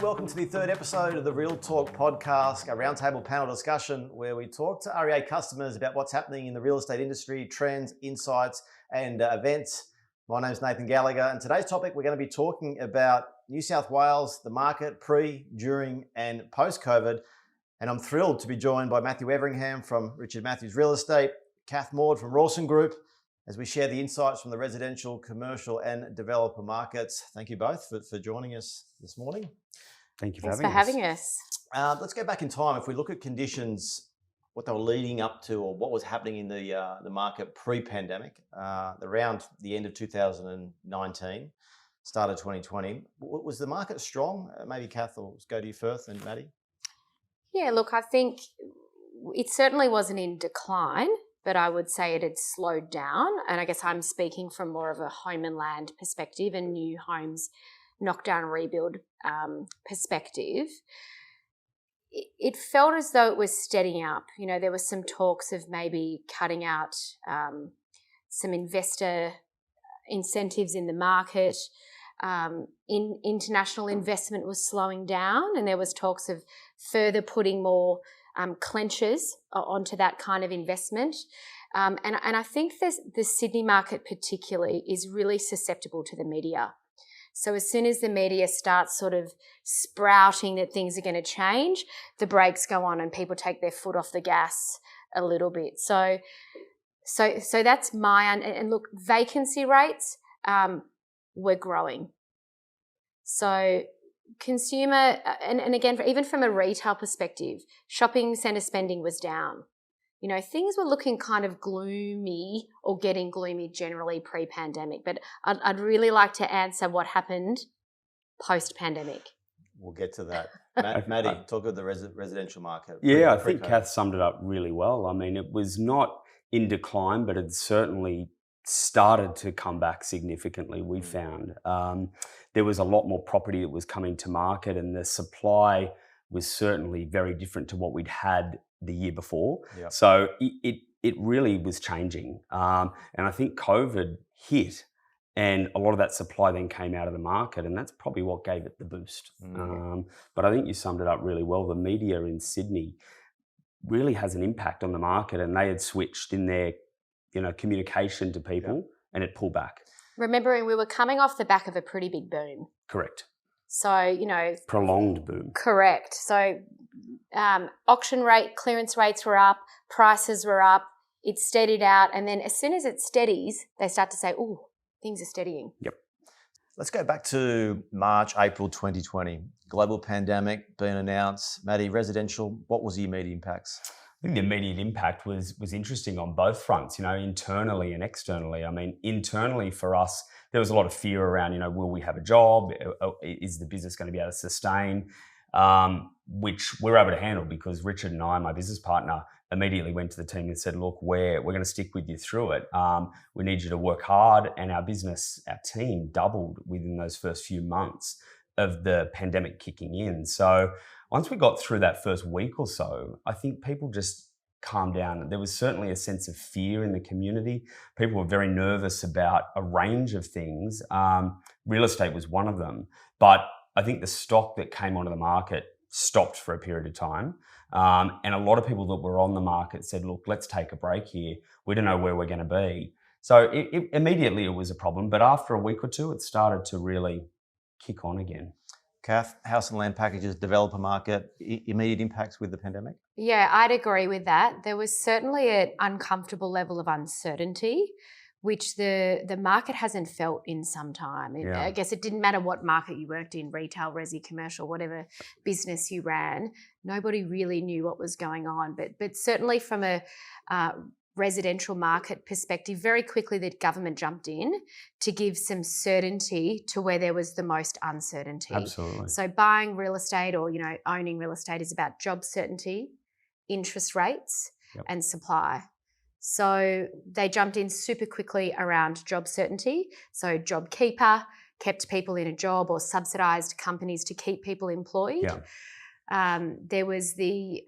welcome to the third episode of the Real Talk podcast, a roundtable panel discussion where we talk to REA customers about what's happening in the real estate industry, trends, insights, and events. My name's Nathan Gallagher, and today's topic we're going to be talking about New South Wales, the market pre, during, and post-COVID. And I'm thrilled to be joined by Matthew Everingham from Richard Matthews Real Estate, Kath Maud from Rawson Group, as we share the insights from the residential, commercial, and developer markets. Thank you both for joining us this morning. Thank you for having us. Let's go back in time. If we look at conditions, what they were leading up to, or what was happening in the market pre-pandemic, around the end of 2019, start of 2020, was the market strong? Maybe Kath, will go to you first, and Maddie. Yeah, look, I think it certainly wasn't in decline, but I would say it had slowed down. And I guess I'm speaking from more of a home and land perspective and new homes knockdown rebuild perspective. It felt as though it was steadying up. You know, there were some talks of maybe cutting out some investor incentives in the market. International investment was slowing down, and there was talks of further putting more clenches onto that kind of investment. And I think the Sydney market particularly is really susceptible to the media. So as soon as the media starts sort of sprouting that things are going to change, the brakes go on and people take their foot off the gas a little bit. So that's and look, vacancy rates were growing. So consumer, and again, even from a retail perspective, shopping centre spending was down. You know, things were looking kind of gloomy or getting gloomy generally pre-pandemic, but I'd really like to answer what happened post-pandemic. We'll get to that. Maddie, talk about the residential market. Yeah, I think Kath summed it up really well. I mean, it was not in decline, but it certainly started to come back significantly, we found. There was a lot more property that was coming to market, and the supply was certainly very different to what we'd had the year before. Yep. So it really was changing. And I think COVID hit, and a lot of that supply then came out of the market, and that's probably what gave it the boost. But I think you summed it up really well. The media in Sydney really has an impact on the market, and they had switched in their communication to people, and it pulled back. Remembering we were coming off the back of a pretty big boom. Correct. So, prolonged boom. Correct. So auction rate, clearance rates were up, prices were up, it steadied out. And then as soon as it steadies, they start to say, oh, things are steadying. Yep. Let's go back to March, April 2020. Global pandemic being announced. Maddie, residential, what was the immediate impacts? I think the immediate impact was interesting on both fronts, internally and externally. I mean, internally for us, there was a lot of fear around, will we have a job? Is the business going to be able to sustain? Which we're able to handle because Richard and I, my business partner, immediately went to the team and said, look, we're going to stick with you through it. We need you to work hard. And our team doubled within those first few months of the pandemic kicking in. So once we got through that first week or so, I think people just calmed down. There was certainly a sense of fear in the community. People were very nervous about a range of things. Real estate was one of them. But I think the stock that came onto the market stopped for a period of time. And a lot of people that were on the market said, look, let's take a break here. We don't know where we're going to be. So immediately it was a problem. But after a week or two, it started to really kick on again. Kath, house and land packages, developer market, immediate impacts with the pandemic? Yeah, I'd agree with that. There was certainly an uncomfortable level of uncertainty, which the market hasn't felt in some time. I guess it didn't matter what market you worked in, retail, resi, commercial, whatever business you ran, nobody really knew what was going on. But certainly from a residential market perspective, very quickly the government jumped in to give some certainty to where there was the most uncertainty. Absolutely. So buying real estate or, owning real estate is about job certainty, interest rates, and supply. So they jumped in super quickly around job certainty. So JobKeeper kept people in a job or subsidised companies to keep people employed. Yeah. There was the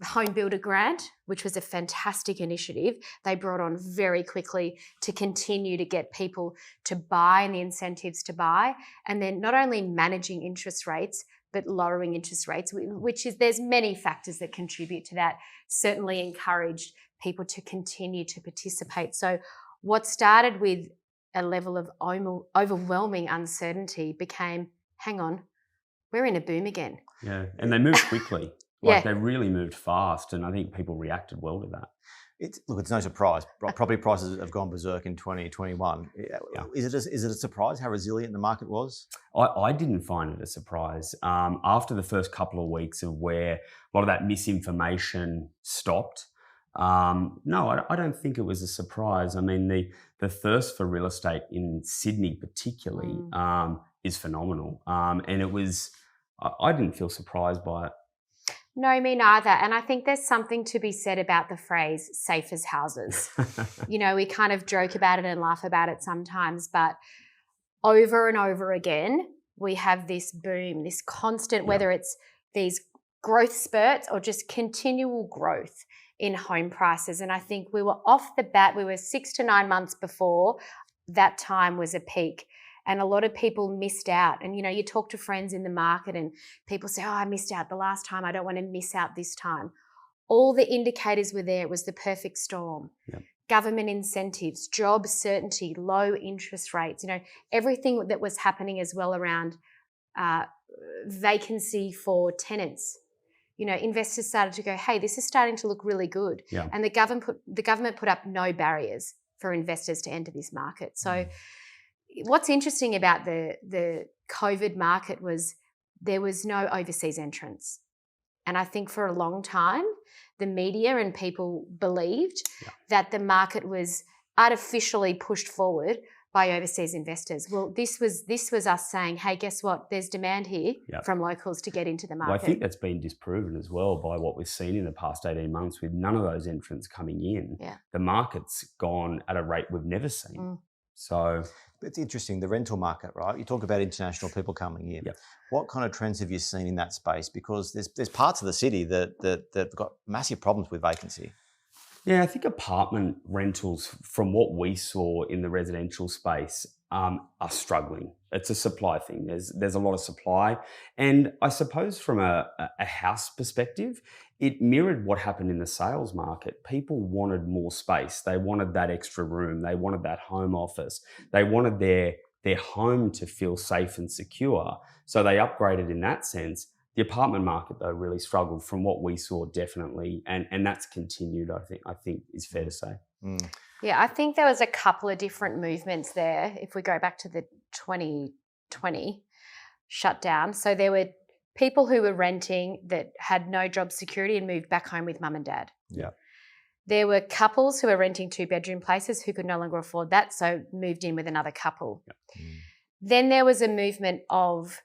Home Builder Grant, which was a fantastic initiative. They brought on very quickly to continue to get people to buy and the incentives to buy. And then not only managing interest rates, but lowering interest rates, which is, there's many factors that contribute to that, certainly encouraged people to continue to participate. So what started with a level of overwhelming uncertainty became, hang on, we're in a boom again. Yeah, and they moved quickly. They really moved fast, and I think people reacted well to that. It's no surprise. Property prices have gone berserk in 2021. Yeah. Is it a surprise how resilient the market was? I didn't find it a surprise. After the first couple of weeks of where a lot of that misinformation stopped, no, I don't think it was a surprise. I mean, the thirst for real estate in Sydney particularly is phenomenal. And it was, I didn't feel surprised by it. No, me neither. And I think there's something to be said about the phrase safe as houses. You know, we kind of joke about it and laugh about it sometimes, but over and over again, we have this boom, this constant, whether it's these growth spurts or just continual growth in home prices. And I think we were off the bat, we were 6 to 9 months before that time was a peak. And a lot of people missed out. And, you know, you talk to friends in the market and people say, oh, I missed out the last time. I don't want to miss out this time. All the indicators were there. It was the perfect storm. Yep. Government incentives, job certainty, low interest rates, you know, everything that was happening as well around vacancy for tenants. You know, investors started to go, hey, this is starting to look really good. Yeah. And the government put up no barriers for investors to enter this market. So what's interesting about the COVID market was there was no overseas entrance. And I think for a long time, the media and people believed that the market was artificially pushed forward by overseas investors. Well, this was us saying, hey, guess what? There's demand here from locals to get into the market. Well, I think that's been disproven as well by what we've seen in the past 18 months with none of those entrants coming in. Yeah. The market's gone at a rate we've never seen. So it's interesting, the rental market, right? You talk about international people coming in. Yep. What kind of trends have you seen in that space? Because there's parts of the city that got massive problems with vacancy. Yeah, I think apartment rentals, from what we saw in the residential space, are struggling. It's a supply thing. There's a lot of supply. And I suppose from a house perspective, it mirrored what happened in the sales market. People wanted more space. They wanted that extra room. They wanted that home office. They wanted their home to feel safe and secure. So they upgraded in that sense. The apartment market, though, really struggled from what we saw, definitely. And that's continued, I think is fair to say. Yeah, I think there was a couple of different movements there if we go back to the 2020 shutdown. So there were people who were renting that had no job security and moved back home with mum and dad. Yeah. There were couples who were renting 2-bedroom places who could no longer afford that, so moved in with another couple. Yeah. Then there was a movement of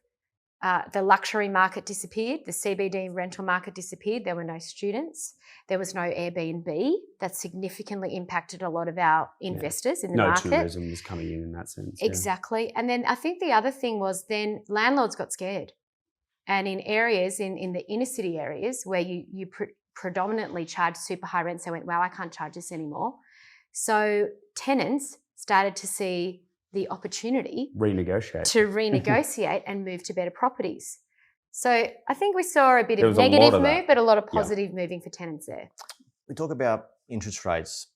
the luxury market disappeared, the CBD rental market disappeared, there were no students, there was no Airbnb. That significantly impacted a lot of our investors in the market. No tourism was coming in that sense. Exactly. And then I think the other thing was then landlords got scared. And in areas, in the inner city areas where you predominantly charge super high rents, they went, wow, I can't charge this anymore. So tenants started to see the opportunity to renegotiate and move to better properties. So I think we saw a bit of negative move, but a lot of positive moving for tenants there. We talk about interest rates,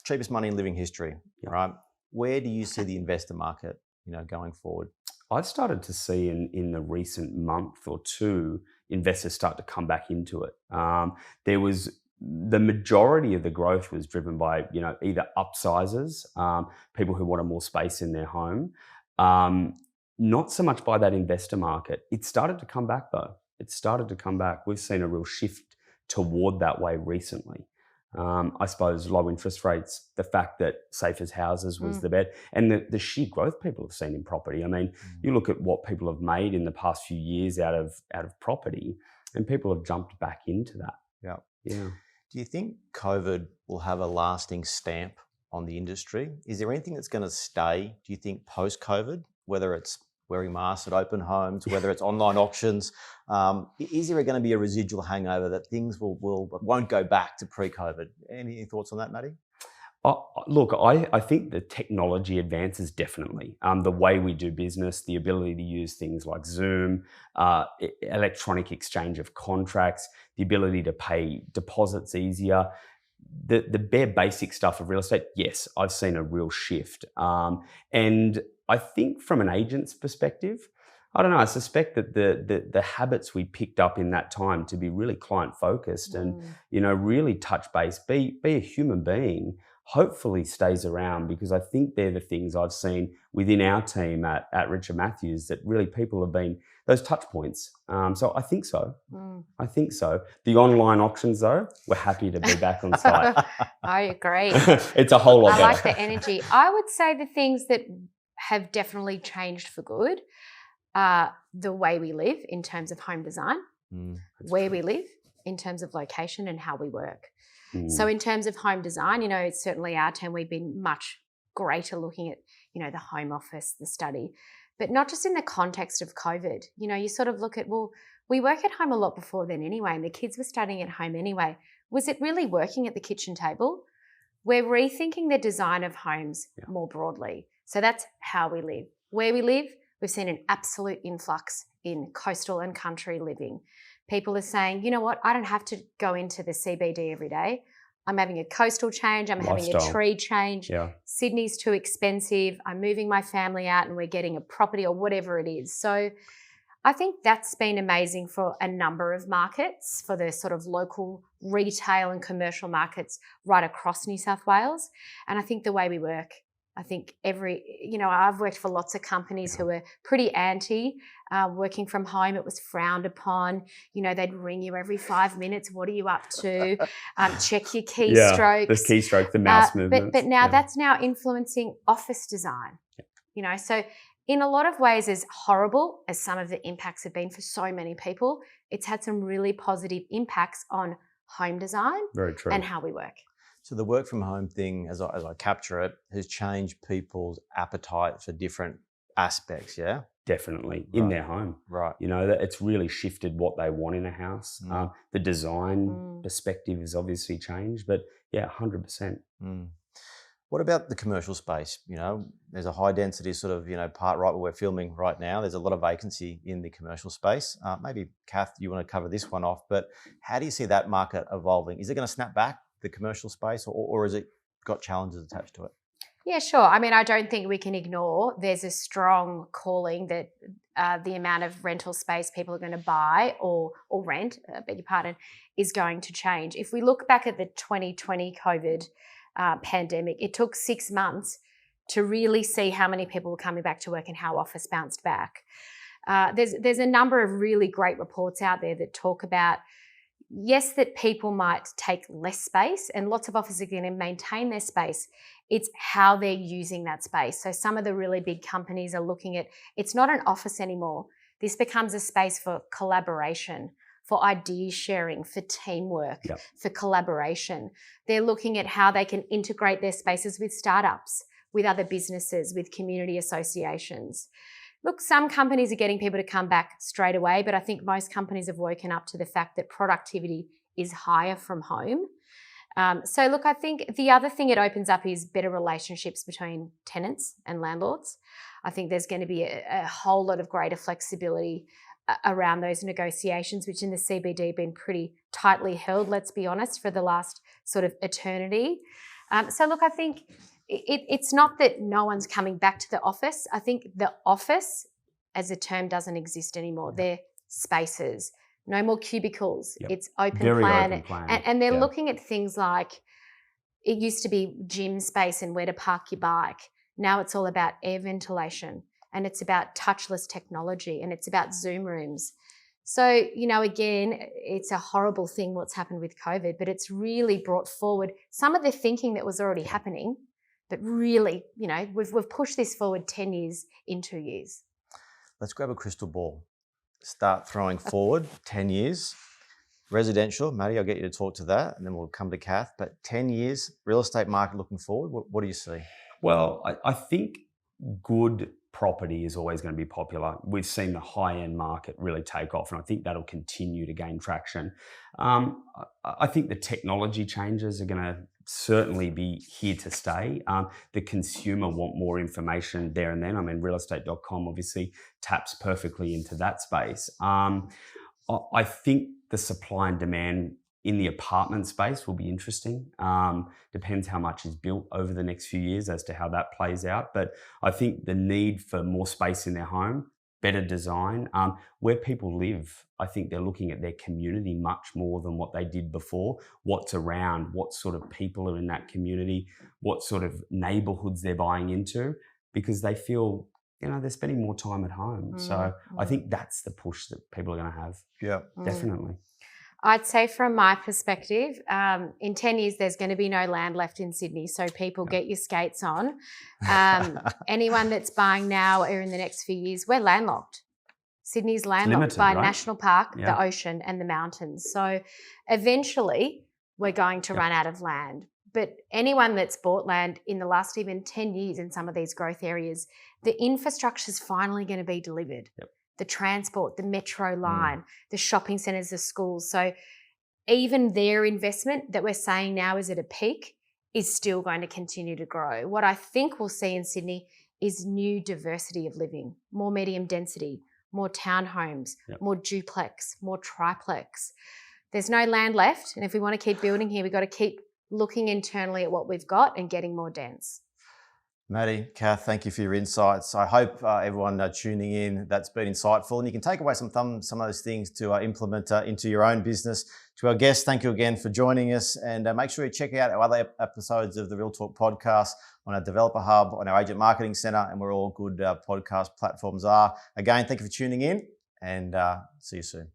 cheapest money in living history, right? Where do you see the investor market, going forward? I've started to see in the recent month or two, investors start to come back into it. There was the majority of the growth was driven by, either upsizers, people who wanted more space in their home, not so much by that investor market. It started to come back though. It started to come back. We've seen a real shift toward that way recently. I suppose low interest rates, the fact that safe as houses was the bet, and the sheer growth people have seen in property. I mean, you look at what people have made in the past few years out of property, and people have jumped back into that. Yeah. Do you think COVID will have a lasting stamp on the industry? Is there anything that's going to stay, do you think, post-COVID, whether it's wearing masks at open homes, whether it's online auctions. Is there going to be a residual hangover that things won't go back to pre-COVID? Any thoughts on that, Matty? Look, I think the technology advances definitely. The way we do business, the ability to use things like Zoom, electronic exchange of contracts, the ability to pay deposits easier, the bare basic stuff of real estate, yes, I've seen a real shift. And I think from an agent's perspective, I don't know, I suspect that the habits we picked up in that time to be really client focused and, really touch base, be a human being, hopefully stays around, because I think they're the things I've seen within our team at Richard Matthews that really people have been those touch points. So I think so. I think so. The online auctions, though, we're happy to be back on site. I agree. It's a whole lot better. I like the energy. I would say the things that have definitely changed for good are the way we live in terms of home design, where we live in terms of location and how we work. So in terms of home design, it's certainly our team, we've been much greater looking at, the home office, the study, but not just in the context of COVID. You sort of look at, well, we work at home a lot before then anyway, and the kids were studying at home anyway. Was it really working at the kitchen table? We're rethinking the design of homes more broadly. So that's how we live. Where we live, we've seen an absolute influx in coastal and country living. People are saying, you know what, I don't have to go into the CBD every day. I'm having a coastal change. I'm having a tree change. Yeah. Sydney's too expensive. I'm moving my family out and we're getting a property or whatever it is. So I think that's been amazing for a number of markets, for the sort of local retail and commercial markets right across New South Wales. And I think the way we work, I think I've worked for lots of companies who were pretty anti working from home. It was frowned upon. They'd ring you every 5 minutes. What are you up to? Check your keystrokes. The keystroke, the mouse movements. But now that's now influencing office design. So in a lot of ways, as horrible as some of the impacts have been for so many people, it's had some really positive impacts on home design. Very true. And how we work. So the work from home thing, as I capture it, has changed people's appetite for different aspects, yeah? Definitely, in their home. Right. That it's really shifted what they want in a house. The design perspective has obviously changed, but 100%. What about the commercial space? There's a high density sort of, part right where we're filming right now. There's a lot of vacancy in the commercial space. Maybe, Kath, you want to cover this one off, but how do you see that market evolving? Is it going to snap back, the commercial space, or has it got challenges attached to it? Yeah, sure. I mean, I don't think we can ignore there's a strong calling that the amount of rental space people are going to buy or rent, beg your pardon, is going to change. If we look back at the 2020 COVID pandemic, it took 6 months to really see how many people were coming back to work and how office bounced back. There's a number of really great reports out there that talk about, yes, that people might take less space, and lots of offices are going to maintain their space. It's how they're using that space. So some of the really big companies are looking at, it's not an office anymore. This becomes a space for collaboration, for idea sharing, for teamwork, for collaboration. They're looking at how they can integrate their spaces with startups, with other businesses, with community associations. Look, some companies are getting people to come back straight away, but I think most companies have woken up to the fact that productivity is higher from home. So look, I think the other thing it opens up is better relationships between tenants and landlords. I think there's going to be a whole lot of greater flexibility around those negotiations, which in the CBD have been pretty tightly held, let's be honest, for the last sort of eternity. So look, I think it's not that no one's coming back to the office. I think the office as a term doesn't exist anymore. They're spaces, no more cubicles. It's open plan. And they're looking at things like, it used to be gym space and where to park your bike. Now it's all about air ventilation, and it's about touchless technology, and it's about Zoom rooms. So, again, it's a horrible thing what's happened with COVID, but it's really brought forward some of the thinking that was already happening. But really, we've pushed this forward 10 years in 2 years. Let's grab a crystal ball. Start throwing forward 10 years. Residential, Matty, I'll get you to talk to that, and then we'll come to Kath. But 10 years, real estate market looking forward, what do you see? Well, I think good property is always going to be popular. We've seen the high-end market really take off, and I think that'll continue to gain traction. I think the technology changes are going to certainly be here to stay. The consumer want more information there and then. I mean, realestate.com obviously taps perfectly into that space. I think the supply and demand in the apartment space will be interesting. Depends how much is built over the next few years as to how that plays out. But I think the need for more space in their home, better design, where people live, I think they're looking at their community much more than what they did before. What's around, what sort of people are in that community, what sort of neighborhoods they're buying into, because they feel, they're spending more time at home. So I think that's the push that people are going to have. Yeah, definitely. I'd say from my perspective, in 10 years, there's going to be no land left in Sydney. So people get your skates on. Anyone that's buying now or in the next few years, we're landlocked. Sydney's landlocked by right? National Park, the ocean and the mountains. So eventually we're going to run out of land. But anyone that's bought land in the last even 10 years in some of these growth areas, the infrastructure is finally going to be delivered. Yep. The transport, the metro line, the shopping centres, the schools. So even their investment that we're saying now is at a peak is still going to continue to grow. What I think we'll see in Sydney is new diversity of living, more medium density, more townhomes, more duplex, more triplex. There's no land left. And if we want to keep building here, we've got to keep looking internally at what we've got and getting more dense. Maddie, Kath, thank you for your insights. I hope everyone tuning in, that's been insightful, and you can take away some of those things to implement into your own business. To our guests, thank you again for joining us, and make sure you check out our other episodes of the Real Talk podcast on our Developer Hub, on our Agent Marketing Centre, and where all good podcast platforms are. Again, thank you for tuning in, and see you soon.